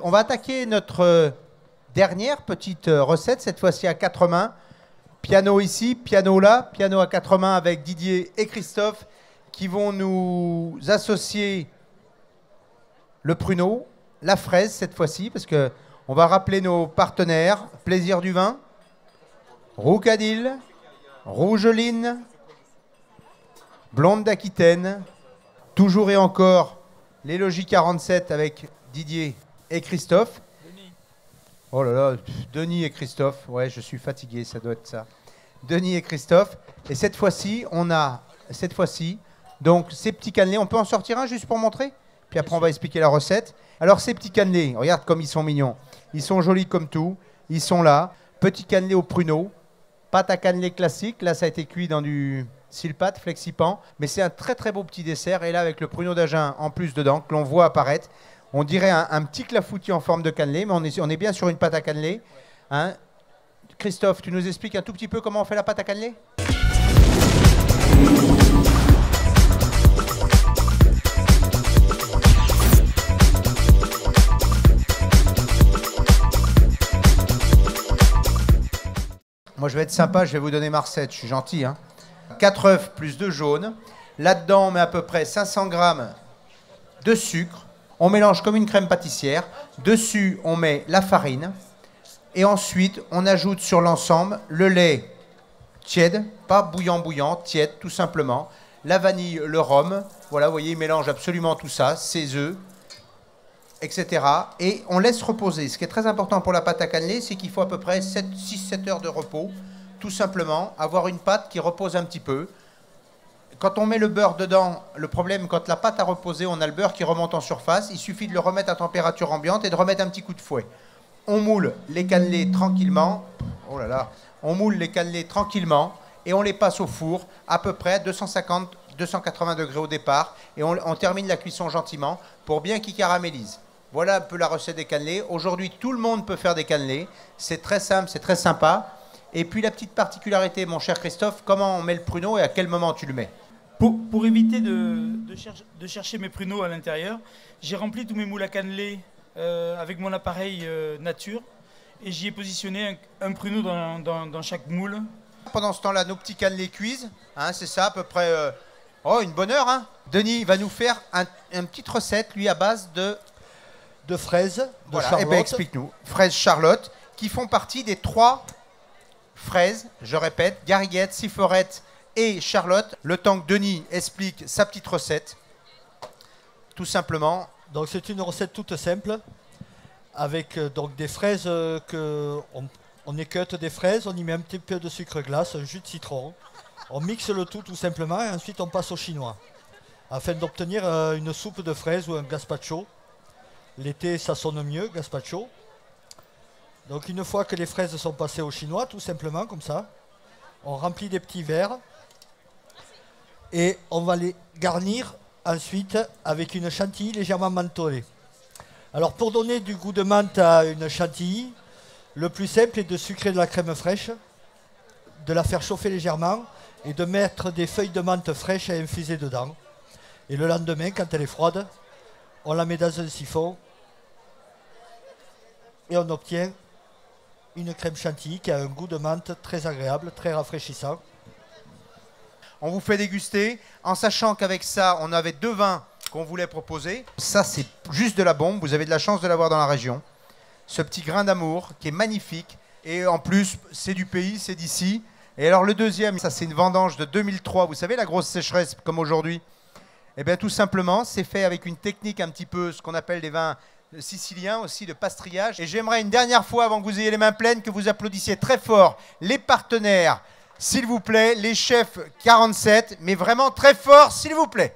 On va attaquer notre dernière petite recette, cette fois-ci à 4 mains. Piano ici, piano là, piano à 4 mains avec Didier et Christophe qui vont nous associer le pruneau, la fraise cette fois-ci, parce que on va rappeler nos partenaires. Plaisir du vin, Roucadille, Rougeline, Blonde d'Aquitaine, toujours et encore les Logis 47 avec Didier et Christophe. Denis. Oh là là, Denis et Christophe. Ouais, je suis fatigué, ça doit être ça. Denis et Christophe. Et cette fois-ci, on a, donc ces petits cannelés. On peut en sortir un juste pour montrer? Puis après, on va expliquer la recette. Alors, ces petits cannelés, regarde comme ils sont mignons. Ils sont jolis comme tout. Ils sont là. Petits cannelés au pruneau. Pâte à cannelé classique. Là, ça a été cuit dans du Silpat, Flexipan. Mais c'est un très très beau petit dessert. Et là, avec le pruneau d'Agen en plus dedans, que l'on voit apparaître, on dirait un petit clafoutis en forme de cannelé. Mais on est bien sur une pâte à cannelé. Hein? Christophe, tu nous expliques un tout petit peu comment on fait la pâte à cannelé? Moi, je vais être sympa, je vais vous donner ma recette, je suis gentil. Hein. 4 œufs plus 2 jaunes. Là-dedans, on met à peu près 500 g de sucre. On mélange comme une crème pâtissière. Dessus, on met la farine. Et ensuite, on ajoute sur l'ensemble le lait tiède, pas bouillant, tiède, tout simplement. La vanille, le rhum. Voilà, vous voyez, il mélange absolument tout ça, ses œufs, etc. Et on laisse reposer. Ce qui est très important pour la pâte à cannelé, c'est qu'il faut à peu près 6-7 heures de repos. Tout simplement, avoir une pâte qui repose un petit peu. Quand on met le beurre dedans, le problème, quand la pâte a reposé, on a le beurre qui remonte en surface. Il suffit de le remettre à température ambiante et de remettre un petit coup de fouet. On moule les cannelés tranquillement. Oh là là. On moule les cannelés tranquillement et on les passe au four à peu près 250-280 degrés au départ. Et on termine la cuisson gentiment pour bien qu'ils caramélisent. Voilà un peu la recette des cannelés. Aujourd'hui, tout le monde peut faire des cannelés. C'est très simple, c'est très sympa. Et puis la petite particularité, mon cher Christophe, comment on met le pruneau et à quel moment tu le mets? Pour éviter de chercher mes pruneaux à l'intérieur, j'ai rempli tous mes moules à cannelés avec mon appareil nature et j'y ai positionné un pruneau dans chaque moule. Pendant ce temps-là, nos petits cannelés cuisent, hein, c'est ça à peu près une bonne heure. Hein. Denis va nous faire une petite recette, lui, à base de fraises, de Charlotte. Eh ben, explique-nous. Fraises Charlotte, qui font partie des 3 fraises, je répète, Gariguette, Siforette et Charlotte. Le temps que Denis explique sa petite recette, tout simplement. Donc c'est une recette toute simple, avec donc des fraises on équeute des fraises, on y met un petit peu de sucre glace, un jus de citron. On mixe le tout simplement et ensuite on passe au chinois, afin d'obtenir une soupe de fraises ou un gazpacho. L'été ça sonne mieux, gazpacho. Donc une fois que les fraises sont passées au chinois, tout simplement comme ça, on remplit des petits verres et on va les garnir ensuite avec une chantilly légèrement mentholée. Alors pour donner du goût de menthe à une chantilly, le plus simple est de sucrer de la crème fraîche, de la faire chauffer légèrement et de mettre des feuilles de menthe fraîches à infuser dedans. Et le lendemain, quand elle est froide, on la met dans un siphon et on obtient une crème chantilly qui a un goût de menthe très agréable, très rafraîchissant. On vous fait déguster, en sachant qu'avec ça, on avait 2 vins qu'on voulait proposer. Ça, c'est juste de la bombe. Vous avez de la chance de l'avoir dans la région. Ce petit grain d'amour qui est magnifique. Et en plus, c'est du pays, c'est d'ici. Et alors, le deuxième, ça, c'est une vendange de 2003. Vous savez, la grosse sécheresse comme aujourd'hui. Eh bien, tout simplement, c'est fait avec une technique un petit peu, ce qu'on appelle des vins siciliens aussi, de pastrillage. Et j'aimerais une dernière fois, avant que vous ayez les mains pleines, que vous applaudissiez très fort les partenaires, s'il vous plaît, les chefs 47, mais vraiment très fort, s'il vous plaît.